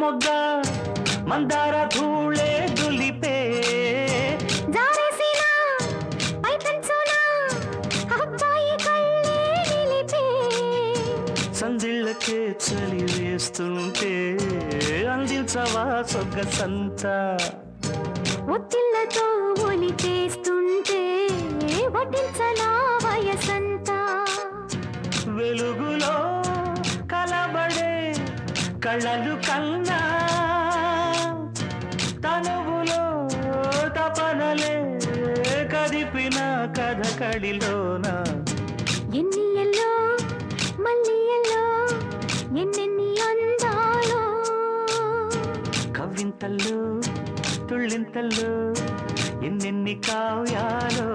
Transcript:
మొగ్గ మందార ధూళే దులిపే సందిళ్ళకే చలి వేస్తుంటే అందించవా సొగ్గ సంత ఒత్తిళ్లతో ఒలి చేస్తుంటే వడ్డించనా వయసంతా వెలుగులో కలబడే కళ్ళలు కన్నా తనువులో తపనలే కదిపిన కథ కడిలోన ఎన్ని ఎల్లో మళ్ళీ ఎల్లో ఎన్నెన్ని అందాలో కవ్వింతల్లో తుళ్ళింతల్లో ఎన్నెన్ని కావ్యాలో